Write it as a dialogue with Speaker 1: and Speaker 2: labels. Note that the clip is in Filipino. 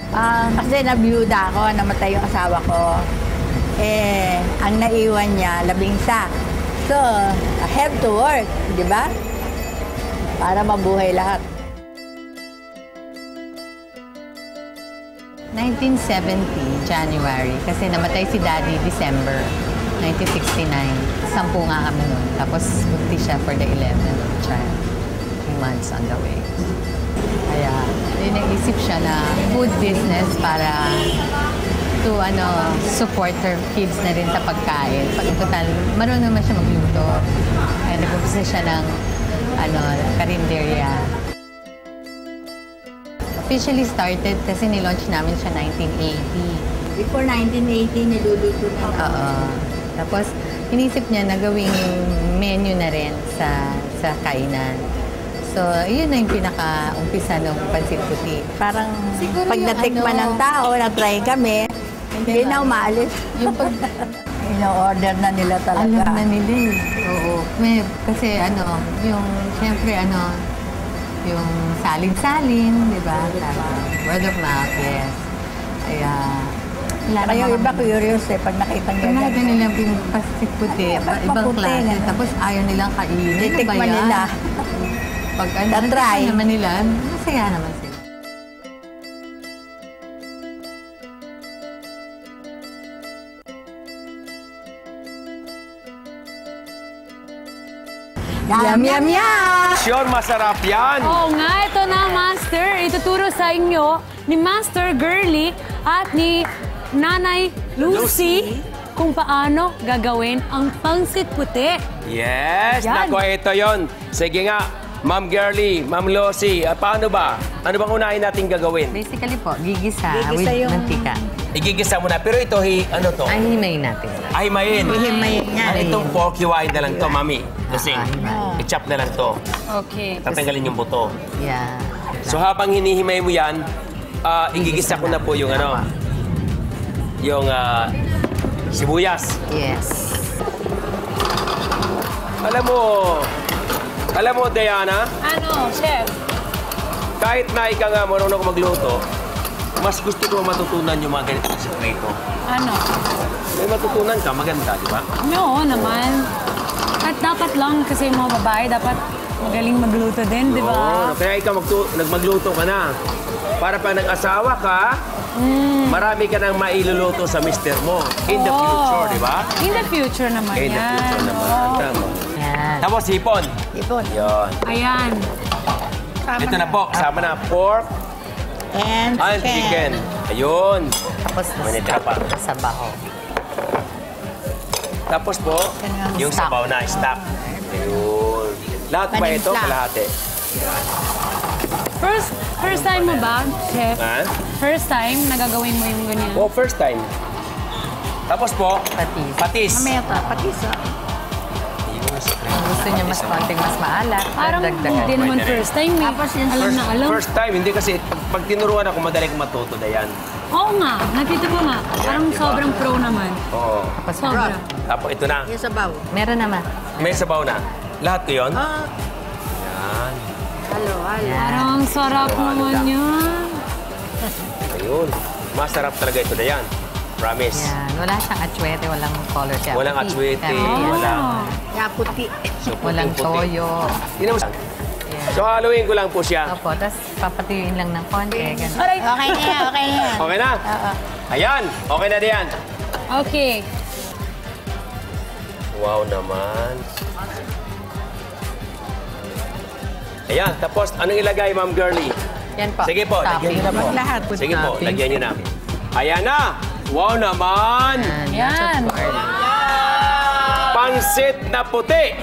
Speaker 1: Kasi nabiyuda ako, namatay yung asawa ko. Ang naiwan niya, 11. So, I have to work, di ba? Para mabuhay lahat.
Speaker 2: 1970, January, kasi namatay si Daddy December 1969. 10 nga kami nun. Tapos buntis siya for the 11th child. 3 months on the way. Kaya, naisip siya na food business para to support her kids na rin sa pagkain. Pag total, marunong naman siya magluto. Kaya nag-umpisa siya ng karinderya. Officially started kasi nilaunch namin siya 1980.
Speaker 1: Before 1980, niluluto na.
Speaker 2: Oo. Tapos, inisip niya na gawing menu na rin sa kainan. So, yun na yung pinaka-umpisa ng pansit puti.
Speaker 1: Parang siguro pag natikman ng tao, na-try kami, hindi na umaalis.
Speaker 2: Yung pag...
Speaker 1: Ino-order na nila talaga.
Speaker 2: Alam na nila eh. Oo. Kasi yung, siyempre yung salin-salin, di ba? Word of mouth, yes.
Speaker 1: Kaya yung iba curious pag nakita nila.
Speaker 2: Pag nakita nilang pinapastik puti, ibang klase. Tapos ayaw nilang kainin.
Speaker 1: Titikman nila.
Speaker 2: Pag try naman nila, masaya naman sila.
Speaker 1: Yum, yum, yum!
Speaker 3: Sure, masarap yan.
Speaker 4: Oo nga, ito na, Master. Ituturo sa inyo ni Master Girlie at ni Nanay Lucy kung paano gagawin ang pangsit puti.
Speaker 3: Yes,
Speaker 4: Yan.
Speaker 3: nako, ito yon. Sige nga, Ma'am Girlie, Ma'am Lucy, paano ba? Ano bang unahin natin gagawin?
Speaker 2: Basically po, gigisa with mantika.
Speaker 3: Igigisa muna, pero ito, ano to?
Speaker 2: Ay, himayin natin.
Speaker 3: Ay, himayin.
Speaker 1: Himayin niya.
Speaker 3: Itong pork, hiwain na lang to, Mami. Kasi, i-chop na lang to.
Speaker 4: Okay.
Speaker 3: Tatanggalin yung buto.
Speaker 2: Yeah.
Speaker 3: So, habang hinihimay mo yan, igigisa ko na po yung yung sibuyas.
Speaker 2: Yes.
Speaker 3: Alam mo, Diana,
Speaker 4: Ano, Chef?
Speaker 3: kahit na ikaw nga marunong magluto, mas gusto ko matutunan yung mga ganitong sekreto.
Speaker 4: Ano?
Speaker 3: May matutunan ka, maganda, di ba?
Speaker 4: Oo naman. At dapat lang kasi yung mga babae, dapat magaling magluto din, di ba?
Speaker 3: Oo, kaya ikaw magluto ka na. Para pag nag-asawa ka, marami ka nang mailuluto sa mister mo. In the future, di ba?
Speaker 4: In the future naman
Speaker 3: In the future naman. Tama.
Speaker 2: Yan.
Speaker 3: Tapos hipon.
Speaker 1: Ipon.
Speaker 3: Yun.
Speaker 4: Ayan.
Speaker 3: Ito na po, kasama na pork
Speaker 1: And
Speaker 3: chicken. Ayun.
Speaker 2: Tapos
Speaker 3: Manitira pa.
Speaker 2: sa baho.
Speaker 3: Tapos po, yung
Speaker 2: stock.
Speaker 3: sabaw na, stock. Ayun. Lahat ba ito?
Speaker 1: Panimpla.
Speaker 3: Kalahati.
Speaker 4: First time mo ba, Chef?
Speaker 3: Ha?
Speaker 4: First time na gagawin mo yung ganyan?
Speaker 3: Oh, first time. Tapos po,
Speaker 2: Patis.
Speaker 3: patis.
Speaker 1: mamaya pa, patis.
Speaker 2: Kung gusto niya mas konting mas maalat,
Speaker 4: Parang
Speaker 2: dagdagan.
Speaker 4: hindi naman
Speaker 3: Pwede rin.
Speaker 4: first time eh.
Speaker 1: Tapos yung
Speaker 4: Alam na alam.
Speaker 3: First time, hindi kasi pag tinuruan ako, madali kong matuto na yan.
Speaker 4: Oo nga, nakita ko nga. Parang
Speaker 3: Diba?
Speaker 4: sobrang pro naman.
Speaker 3: Oo.
Speaker 4: Sobra.
Speaker 3: Tapos ito na.
Speaker 1: Yung sabaw.
Speaker 2: Meron naman.
Speaker 3: May sabaw na. Lahat ko yun?
Speaker 1: Ah,
Speaker 3: Yan.
Speaker 1: halo.
Speaker 4: Parang sarap naman yan.
Speaker 3: Ayun. Masarap talaga ito na yan. Promise.
Speaker 2: Yan. Wala siyang atsuete, walang color siya.
Speaker 3: Walang
Speaker 2: Puti.
Speaker 3: atsuete,
Speaker 2: Yan.
Speaker 3: walang...
Speaker 1: Kaya puti.
Speaker 3: So,
Speaker 2: Walang
Speaker 3: puting-puti.
Speaker 2: toyo.
Speaker 3: Tingnan mo.
Speaker 2: Yan.
Speaker 3: So, haluin ko lang po siya.
Speaker 2: Opo, tapos papatuyuin lang ng konti. Ganun.
Speaker 4: Alright.
Speaker 1: Okay na yan, okay na yan.
Speaker 3: Okay na? Ayan. Okay na diyan.
Speaker 4: Okay.
Speaker 3: Wow naman. Ayan. Tapos, anong ilagay, Ma'am Girlie?
Speaker 2: Yan po.
Speaker 3: Sige po, lagyan niyo na po.
Speaker 1: Lahat.
Speaker 3: Sige po, lagyan niyo na. Ayan na. Wow naman.
Speaker 4: Yan.
Speaker 3: Pansit na puti.